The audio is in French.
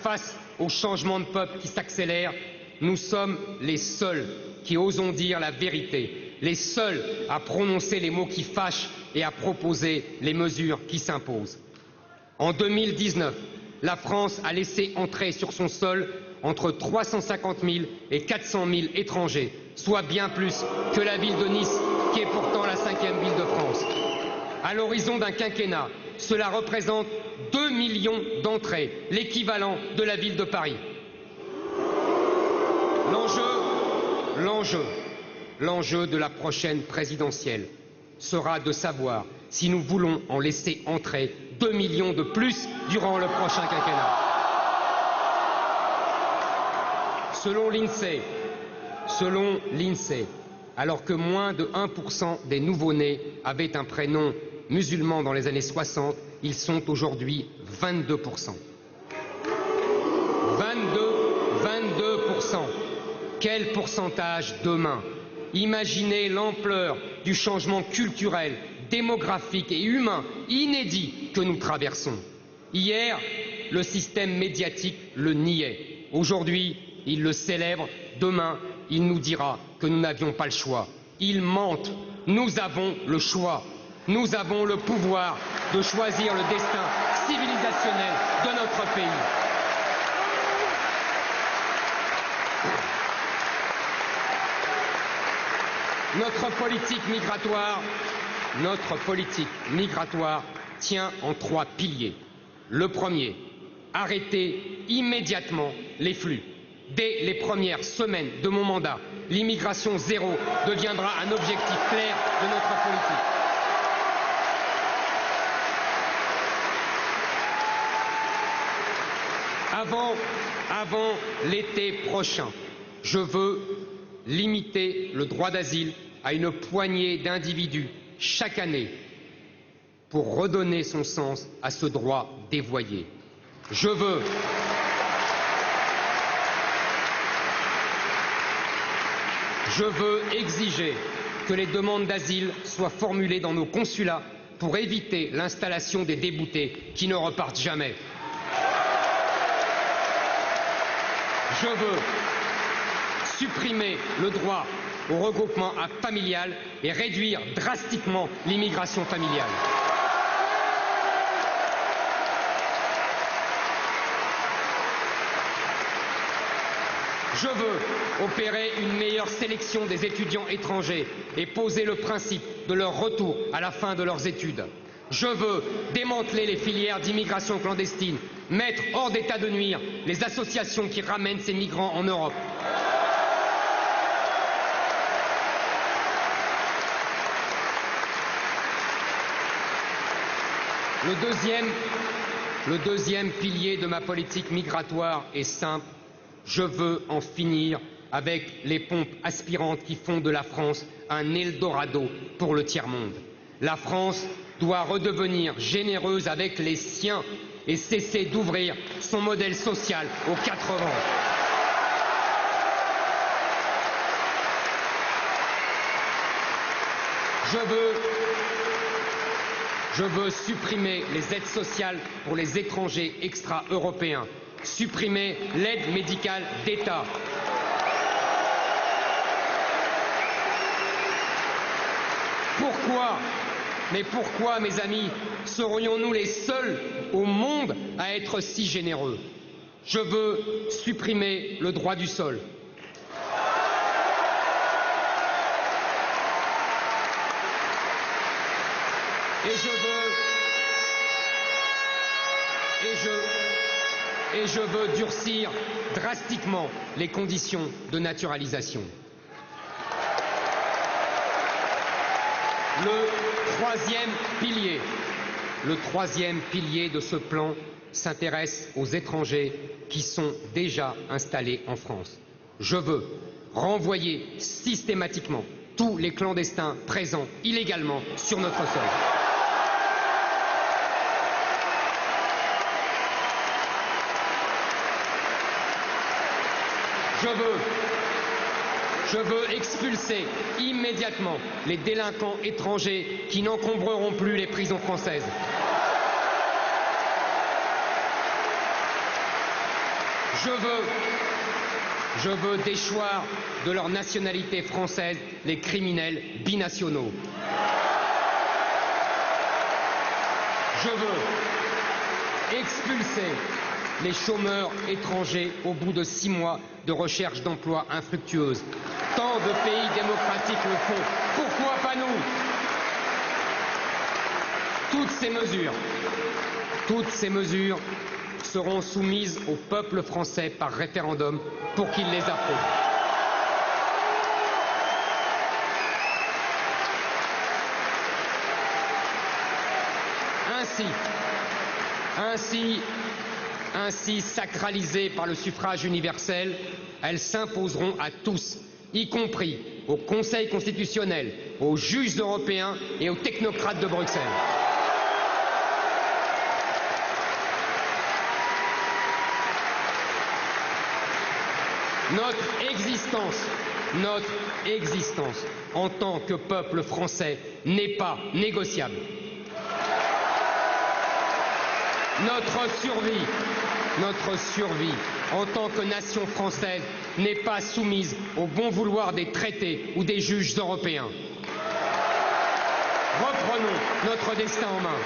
face au changement de peuple qui s'accélère, nous sommes les seuls qui osons dire la vérité, les seuls à prononcer les mots qui fâchent et à proposer les mesures qui s'imposent. En 2019, la France a laissé entrer sur son sol entre 350 000 et 400 000 étrangers, soit bien plus que la ville de Nice, qui est pourtant la 5e ville de France. À l'horizon d'un quinquennat, cela représente 2 millions d'entrées, l'équivalent de la ville de Paris. L'enjeu de la prochaine présidentielle sera de savoir si nous voulons en laisser entrer 2 millions de plus durant le prochain quinquennat. Selon l'INSEE, alors que moins de 1% des nouveau-nés avaient un prénom musulman dans les années 60, ils sont aujourd'hui 22%. 22%. Quel pourcentage demain? Imaginez l'ampleur du changement culturel, démographique et humain inédit que nous traversons. Hier, le système médiatique le niait. Aujourd'hui, il le célèbre. Demain, il nous dira que nous n'avions pas le choix. Ils mentent. Nous avons le choix. Nous avons le pouvoir de choisir le destin civilisationnel de notre pays. Notre politique migratoire tient en 3 piliers. Le premier, arrêter immédiatement les flux. Dès les premières semaines de mon mandat, l'immigration zéro deviendra un objectif clair de notre politique. Avant l'été prochain, je veux limiter le droit d'asile à une poignée d'individus chaque année pour redonner son sens à ce droit dévoyé. Je veux exiger que les demandes d'asile soient formulées dans nos consulats pour éviter l'installation des déboutés qui ne repartent jamais. Je veux supprimer le droit au regroupement familial et réduire drastiquement l'immigration familiale. Je veux opérer une meilleure sélection des étudiants étrangers et poser le principe de leur retour à la fin de leurs études. Je veux démanteler les filières d'immigration clandestine, mettre hors d'état de nuire les associations qui ramènent ces migrants en Europe. Le deuxième pilier de ma politique migratoire est simple. Je veux en finir avec les pompes aspirantes qui font de la France un Eldorado pour le tiers-monde. La France doit redevenir généreuse avec les siens et cesser d'ouvrir son modèle social aux 4 vents. Je veux supprimer les aides sociales pour les étrangers extra-européens, supprimer l'aide médicale d'État. Pourquoi, mes amis, serions-nous les seuls au monde à être si généreux? Je veux supprimer le droit du sol. Et je veux durcir drastiquement les conditions de naturalisation. Le troisième pilier de ce plan s'intéresse aux étrangers qui sont déjà installés en France. Je veux renvoyer systématiquement tous les clandestins présents illégalement sur notre sol. Je veux expulser immédiatement les délinquants étrangers qui n'encombreront plus les prisons françaises. Je veux déchoir de leur nationalité française les criminels binationaux. Je veux expulser les chômeurs étrangers au bout de 6 mois de recherche d'emploi infructueuse. Tant de pays démocratiques le font. Pourquoi pas nous? Toutes ces mesures seront soumises au peuple français par référendum pour qu'il les approuve. Ainsi sacralisées par le suffrage universel, elles s'imposeront à tous, y compris au Conseil constitutionnel, aux juges européens et aux technocrates de Bruxelles. Notre existence en tant que peuple français n'est pas négociable. Notre survie en tant que nation française n'est pas soumise au bon vouloir des traités ou des juges européens. Reprenons notre destin en main.